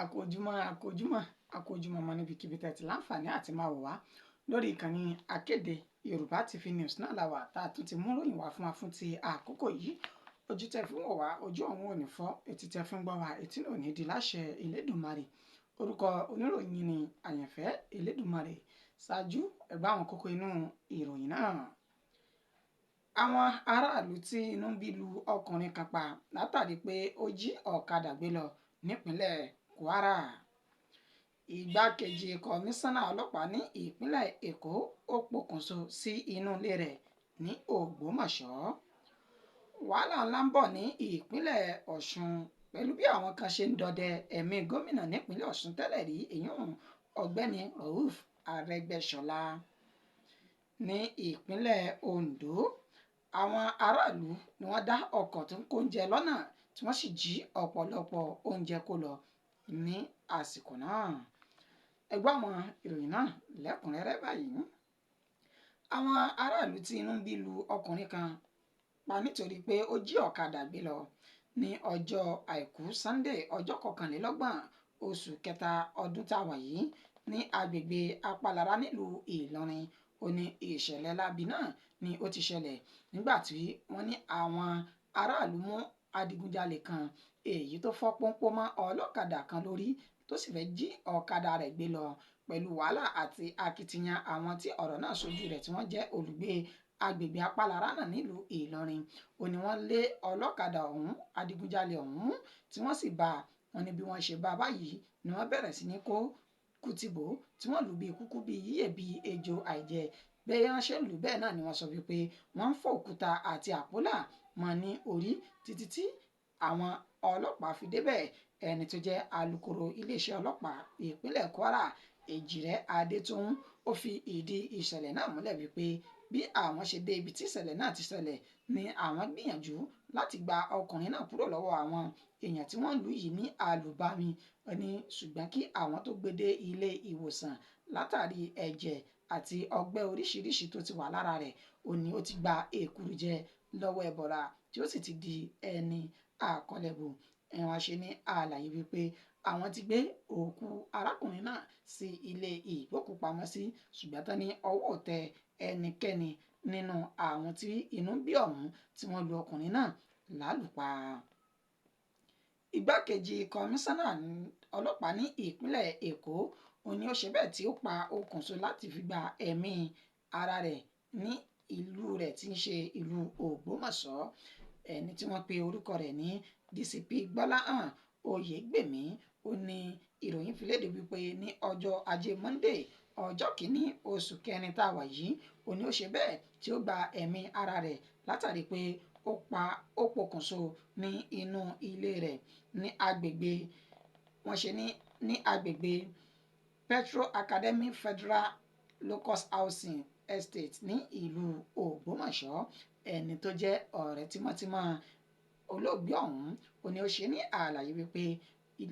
àkójúmọ́ mọ́ níbikíbi tẹ́ ti láǹfààní àti máa wò wá lórí ìkànnì akéde Yorùbá TV News náà la wà tá a tún ti mú ròyìn wá fún wa fún ti àkókò yìí. Ojú tẹ́ fi ń wò wá, ojú ọ̀hún ò ní fọ́, etí tẹ́ fi ń gbọ́ wá, etí náà ò ní di láṣẹ Elédùmarè. Orúkọ oníròyìn ni Àyànfẹ́ Elédùmarè. Ṣáájú ẹ gbọ́ àwọn kókó inú ìròyìn náà. Àwọn aráàlú tí inú ń bí lu ọkùnrin kan pa látàrí pé ó jí ọ̀kadà gbé lọ nípínlẹ̀ Kwara. Igbákejì kọmíṣánná ọlọ́pàá ní ìpínlẹ̀ Èkó ó pokùnso sí inú ilé rẹ̀ ní Ògbómọ̀ṣọ́. Wàhálà ńlá ń bọ̀ ní ìpínlẹ̀ Ọ̀ṣun pẹ̀lú bí àwọn kan ṣe ń dọdẹ ẹ̀mí gómìnà nípínlẹ̀ Ọ̀ṣun tẹ́lẹ̀ rí èyún ọ̀gbẹ́ni Aregbesola. Ní ìpínlẹ̀ Ondo, àwọn aráàlú ni wọ́n dá ọkọ̀ tó ń kó oúnjẹ lọ́nà tí wọ́n sì jí ọ̀pọ̀lọpọ̀ oúnjẹ kó lọ ní àsìkò náà. Ẹ gbọ́ àwọn ìròyìn náà lẹ́kùnrẹ́rẹ́ báyìí. Àwọn aráàlú tí inú ń bí lu ọkùnrin kan pa nítorí pé ó jí ọ̀kadà gbé lọ ní ọjọ́ àìkú Sunday ọjọ́ 21 oṣù kẹta ọdún tá a wà yìí ní agbègbè Apálára nílùú Ìlọrin. Ó ní ìṣẹ̀lẹ̀ láabi náà ni ó ti ṣẹlẹ̀ nígbà tí wọ́n ní àwọn aráàlú mú adigunjalè kan èyí tó fọ́ pọ́npọ́ mọ́ ọlọ́kadà kan lórí tó sì fẹ́ jí ọ̀kadà rẹ̀ gbé lọ. Pẹ̀lú wàhálà àti akitiyan àwọn tí ọ̀rọ̀ náà ṣojú rẹ̀ tí wọ́n jẹ́ olùgbé agbègbè Apálára náà nílùú Ìlọrin. Ó ní wọ́n lé ọlọ́kadà ọ̀hún adigunjalè ọ̀hún tí wọ́n sì bá wọn ní bí wọ́n ṣe bá báyìí ni wọ́n bẹ̀rẹ̀ sí ní kó kùtìbò tí wọ́n lù bí kúkú bí yíyẹ bí ejò àìjẹ. Bẹ́ẹ̀ wọ́n ṣe ń lù bẹ́ẹ̀ náà ni wọ́n sọ wípé wọ́n ń fọ́ òkúta àti àpólà mọ́ ní orí títí tí àwọn ọlọ́pàá fi débẹ̀. Ẹni tó jẹ́ alukoro iléeṣẹ́ ọlọ́pàá ìpínlẹ̀ Kwara Èjìrẹ́ Adétòun ó fi ìdí ìṣẹ̀lẹ̀ náà múlẹ̀ wípé bí àwọn ṣe dé ibi tí ìṣẹ̀lẹ̀ náà ti ṣẹlẹ̀ ni àwọn gbìyànjú láti gba ọkùnrin náà kúrò lọ́wọ́ àwọn èèyàn tí wọ́n lù yìí ní àlùbami ní ṣùgbọ́n kí àwọn tó gbé dé ilé ìwòsàn látàrí ẹ̀jẹ̀ àti ọgbẹ́ oríṣiríṣi tó ti wà lára rẹ̀ ó ní ó ti gba èkúrújẹ lọ́wọ́ ẹbọra tí ó sì ti di ẹni àkọlẹ̀bù. Ẹ̀wọ̀n ṣe ní àlàyé wípé àwọn ti gbé òkú arákùnrin náà sí ilé ìgbókùpamọ́sí ṣùgbọ́n tán ní ọwọ́ tẹ ẹnikẹ́ni nínú àwọn tí inú bí ọ̀hún tí wọ́n lu ọkùnrin náà lálùpá. Igbákejì kọmíṣánná ọlọ́pàá ní ìpínlẹ̀ Èkó òun ni ó ṣe bẹ́ẹ̀ tí ó pa okùnso láti fi gba ẹ̀mí ara rẹ̀ ní ìlú rẹ̀ tí ń ṣe ìlú Ògbómọ̀ṣọ́. Ẹni tí wọ́n pe orúkọ rẹ̀ ní DCP Gbọ́láhàn Oyègbèmí ó ní ìròyìn fi léde wípé ní ọjọ́ ajé Monday ọjọ́ kìíní oṣù kẹrin tá a wà yìí ó ní ó ṣe bẹ́ẹ̀ tí ó gba ẹ̀mí ara rẹ̀ látàrí pé ó pokùnso ní inú ilé rẹ̀ ní agbègbè wọ́n ṣe ní agbègbè Petro Academy Federal Locus Housing Estate ní ìlú Ògbómọ̀ṣọ́. Ẹni tó jẹ́ ọ̀rẹ́ tímọ́tímọ́ olóògbé ọ̀hún ó ní ó ṣe ní àlàyé wípé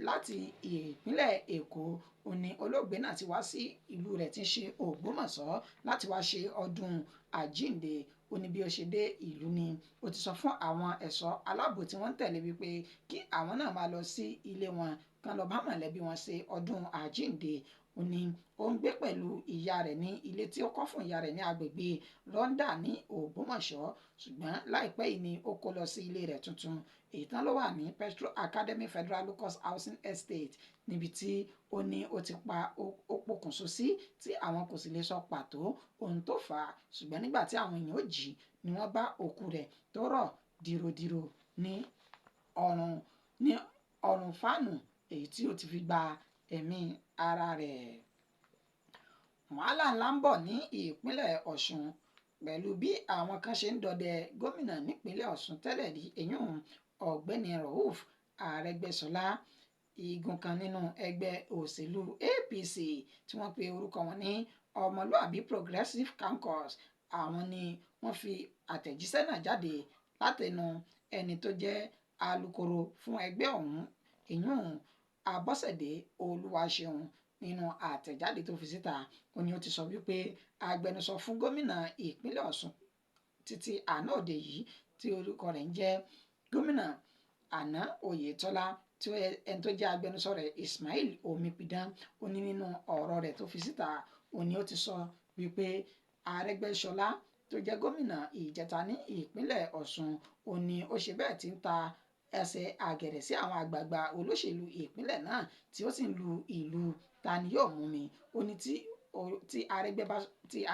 láti ìpínlẹ̀ Èkó ó ní olóògbé náà ti wá sí ìlú rẹ̀ tí ń ṣe Ògbómọ̀ṣọ́ láti wá ṣe ọdún àjíǹde. Ó ní bí ó ṣe dé ìlú ni ó ti sọ fún àwọn ẹ̀ṣọ́ aláàbò tí wọ́n ń tẹ̀lé wípé kí àwọn náà máa lọ sí ilé wọn kán lọ bá mọ̀lẹ́bí wọn ṣe ọdún àjíǹde. Ó ní ó ń gbé pẹ̀lú ìyá rẹ̀ ní ilé tí ó kọ́ fún ìyá rẹ̀ ní agbègbè Ronda ní Ògbómọ̀ṣọ́ ṣùgbọ́n láìpẹ́ yìí ni ó kó lọ sí ilé rẹ̀ tuntun èyí tán ló wà ní Petro Academy Federal Locus Housing Estate níbi tí ó ní ó ti pa ó pokùnso sí tí àwọn kò sì lè sọ pàtó ohun tó fà á ṣùgbọ́n nígbà tí àwọn èèyàn ó jí ni wọ́n bá òkú rẹ̀ tó rọ̀ dìròdìrò ní ọrùn fáànù èyí tí ó ti fi gba ẹ̀mí ara rẹ̀. Wàhálà ńlá ń bọ̀ ní ìpínlẹ̀ Ọ̀ṣun pẹ̀lú bí àwọn kan ṣe ń dọdẹ gómìnà nípínlẹ̀ Ọ̀ṣun tẹ́lẹ̀ rí èyún ọ̀gbẹ́ni Aregbesola. Igun kan nínú ẹgbẹ́ òṣèlú APC tí wọ́n pe orúkọ wọn ní Ọmọlúàbí Progressive Caucus àwọn ni wọ́n fi àtẹ̀jíṣẹ́ náà jáde látẹnu ẹni tó jẹ́ alukoro fún ẹgbẹ́ ọ̀hún èyún Abọ́sẹ̀dé Olúwaṣeun. Nínú àtẹ̀jáde tó fi síta ó ní ó ti sọ wípé agbẹnusọ fún gómìnà ìpínlẹ̀ Ọ̀ṣun títí àná òde yìí tí orúkọ rẹ̀ ń jẹ́ gómìnà àná Oyètọ́lá tí ẹni tó jẹ́ agbẹnusọ rẹ̀ Ismail Omipidan ó ní nínú ọ̀rọ̀ rẹ̀ tó fi síta ó ní ó ti sọ wípé Aregbesola tó jẹ́ gómìnà ìjẹta ní ìpínlẹ̀ Ọ̀ṣun ó ní ó ṣe bẹ́ẹ̀ tí ń ta ẹsẹ̀ àgẹ̀rẹ̀ sí àwọn àgbààgbà olóṣèlú ìpínlẹ̀ náà tí ó sì ń lu ìlú tani yóò mú mi ó ní tí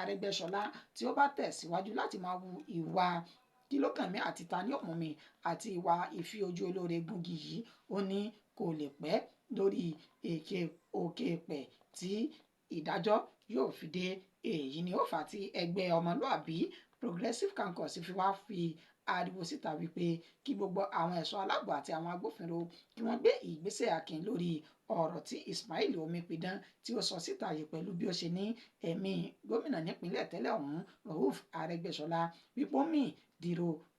Aregbesola tí ó bá tẹ̀síwájú láti máa wu ìwà kílókànmí àti tani yóò mú mi àti ìwà ìfi ojú olóore gúngi yìí ó ní kò lè pẹ́ lórí òkè pẹ̀ tí ìdájọ́ yóò fi dé. Èyí ni ó fà á tí ẹgbẹ́ ọmọlúàbí Progressive Caucus fi wá fi ariwo síta wípé kí gbogbo àwọn ẹ̀ṣọ́ aláàbò àti àwọn agbófinró kí wọ́n gbé ìgbésẹ̀ akin lórí ọ̀rọ̀ tí Ismail Omipidan tí ó sọ síta yìí pẹ̀lú bí ó ṣe ní ẹ̀mí gómìnà nípínlẹ̀ tẹ́lẹ̀ ọ̀hún Rauf Aregbesola wípé ó mì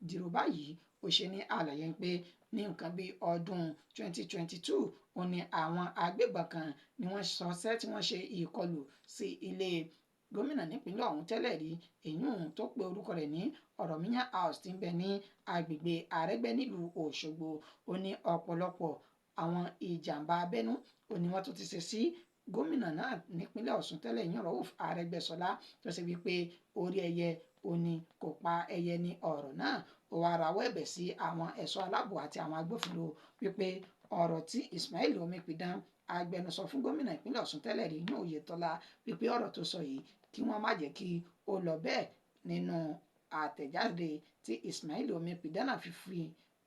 dìrò báyìí ó ṣe ní àlàyé pé ní nǹkan bí ọdún 2022 ó ní àwọn agbébọn kan ni wọ́n ṣọṣẹ́ tí wọ́n ṣe ìkọlù sí ilé gómìnà nípínlẹ̀ ọ̀hún tẹ́lẹ̀ rí èyún tó pe orúkọ rẹ̀ ní Ọ̀rọ̀míyàn House tí ń bẹ ní agbègbè Àrẹ́gbẹ́ nílùú Òṣogbo ó ní ọ̀pọ̀lọpọ̀ àwọn ìjàmbá abẹ́nú ó ní wọ́n tún ti ṣe sí gómìnà náà nípínlẹ̀ Ọ̀ṣun tẹ́lẹ̀ yín Rauf Aregbesola tó ṣe wípé orí ẹyẹ ó ní kò pa ẹyẹ ní ọ̀rọ̀ náà ó wá rawọ́ ẹ̀bẹ̀ sí àwọn ẹ̀ṣọ́ aláàbò àti àwọn agbófinró wípé ọ̀rọ̀ tí Ismail Omipidan agbẹnusọ fún gómìnà ìpínlẹ̀ Ọ̀ṣun tẹ́lẹ̀ rí ní Oyètọ́lá wípé ọ̀rọ̀ tó sọ yìí kí wọ́n má jẹ́ kí ó lọ bẹ́ẹ̀ nínú àtẹ̀jáde tí Ismail Omipidan fi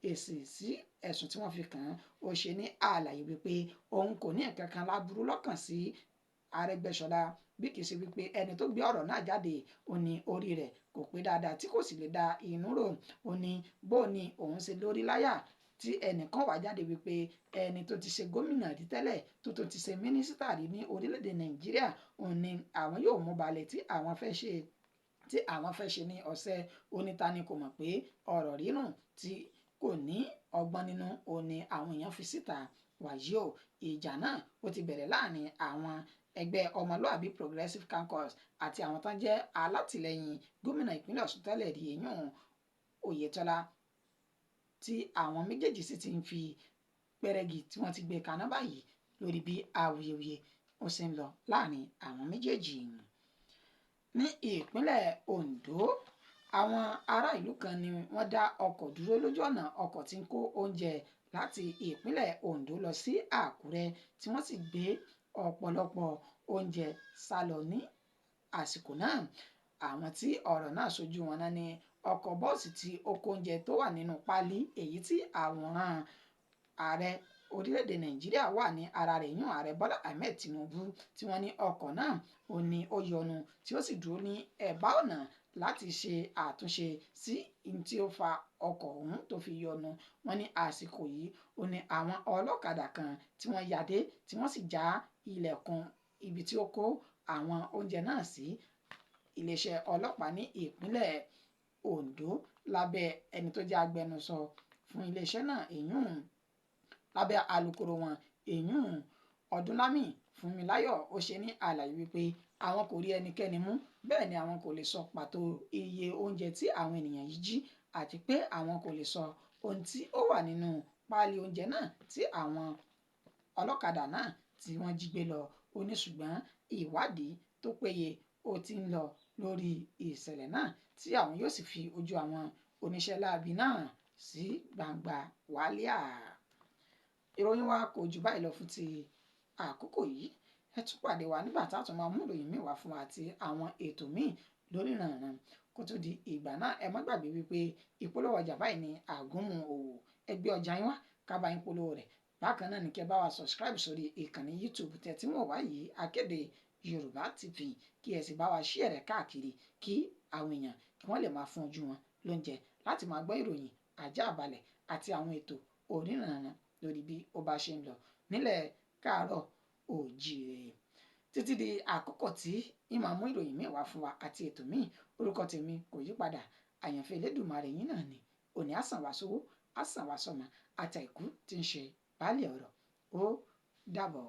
èsì sí ẹ̀sùn tí wọ́n fi kàn án ó ṣe ní àlàyé wípé òun kò ní nǹkan kan láburú lọ́kàn sí Aregbesola bí kì í ṣe wípé ẹni tó gbé ọ̀rọ̀ náà jáde ó ní orí rẹ̀ kò pé dáadáa tí kò sì lè da inú rò ó ní bó ni òun ṣe lórí láyà tí ẹnìkan wá jáde wípé ẹni tó ti ṣe gómìnà rí tẹ́lẹ̀ tó ti ṣe mínísítà rí ní orílẹ̀-èdè Nàìjíríà òun ni àwọn yóò mú balẹ̀ tí àwọn fẹ́ ṣe ní ọ̀sẹ̀ onítàní kò mọ̀ pé ọ̀rọ̀ rírùn tí kò ní ọgbọ́n nínú òun ni àwọn èèyàn fi síta wàyí o ìjà náà ó ti bẹ̀rẹ̀ láàrin àwọn ẹgbẹ́ ọmọlúàbí Progressive Caucus àti àwọn tán jẹ́ alátìlẹyìn gómìnà ìpínlẹ̀ Ọ̀ṣun tẹ́lẹ̀ rí èèyàn Oyètọ́lá tí àwọn méjèèjì sì ti ń fi pẹ́rẹ́gì tí wọ́n ti gbé kaná báyìí lórí bí awuyewuye ó ṣe ń lọ láàrin àwọn méjèèjì. Ní ìpínlẹ̀ Ondo àwọn ará ìlú kan ni wọ́n dá ọkọ̀ dúró lójú ọ̀nà ọkọ̀ tí ń kó oúnjẹ láti ìpínlẹ̀ Ondo lọ sí Àkúrẹ́ tí wọ́n sì gbé ọ̀pọ̀lọpọ̀ oúnjẹ sálọ ní àsìkò náà. Àwọn tí ọ̀rọ̀ náà ṣojú wọn náà ni ọkọ̀ bọ́ọ̀sì tí ó kó oúnjẹ tó wà nínú páálí èyí tí àwòrán ààrẹ orílẹ̀-èdè Nàìjíríà wà ní ara rẹ̀ yún ààrẹ Bọ́lá Ahmed Tinubu tí wọ́n ní ọkọ̀ náà ó ní ó yọnu tí ó sì dúró ní ẹ̀bá ọ̀nà láti ṣe àtúnṣe sí tí ó fa ọkọ̀ ọ̀hún tó fi yọnu. Wọ́n ní àsìkò yìí ó ní àwọn ọlọ́kadà kan tí wọ́n yàdé tí wọ́n sì já ilẹ̀kùn ibi tí ó kó àwọn oúnjẹ náà sí. Iléeṣẹ́ ọlọ́pàá ní ìpínlẹ̀ Ondo lábẹ́ ẹni tó jẹ́ agbẹnusọ fún iléeṣẹ́ náà èyún lábẹ́ alukoro wọn èyún Ọdúnlámì Fúnmiláyọ̀ ó ṣe ní àlàyé wípé àwọn kò rí ẹnikẹ́ni mú bẹ́ẹ̀ ni àwọn kò lè sọ pàtó iye oúnjẹ tí àwọn ènìyàn yìí jí àti pé àwọn kò lè sọ ohun tí ó wà nínú páálí oúnjẹ náà tí àwọn ọlọ́kadà náà tí wọ́n jí gbé lọ ó ní ṣùgbọ́n ìwádìí tó péye ó ti ń lọ lórí ìṣẹ̀lẹ̀ náà tí àwọn yóò sì fi ojú àwọn oníṣẹ́ láabi náà sí gbangba wálíà. Ìròyìn wa kò jù báyìí lọ fún ti àkókò yìí ẹ tún pàdé wa nígbà tá a tún máa mú ìròyìn míì wá fún wa àti àwọn ètò míì lórí ìrànràn kó tó di ìgbà náà ẹ má gbàgbé wípé ìpolówó ọjà báyìí ni àgúnmu òwò ẹgbẹ́ ọjà yín wá ká bá yín polówó rẹ̀ bákan náà ni kẹ́ bá wa subscribe sórí ìkànnì YouTube tẹ̀ tí wọ́n wá yìí Akéde Yorùbá TV kí ẹ sì bá wa share rẹ̀ káàkiri kí àwọn èèyàn kí wọ́n lè máa fún ojú wọn lóúnjẹ láti máa gbọ́ ìròyìn àjààbalẹ̀ àti àwọn ètò onírànràn lórí bí ó bá ṣe ń lọ nílẹ̀ káàárọ̀ oòjíire títí di àkókò tí ìmọ̀ mú ìròyìn míì wá fún wa àti ètò míì orúkọ tèmi kò yí padà àyànfẹ́ Elédùmarè yín náà ni òní àsànwàsówó àsànwàsọmọ àtàìkú tí ń ṣe baálé ọ̀rọ̀ ó dàbọ̀.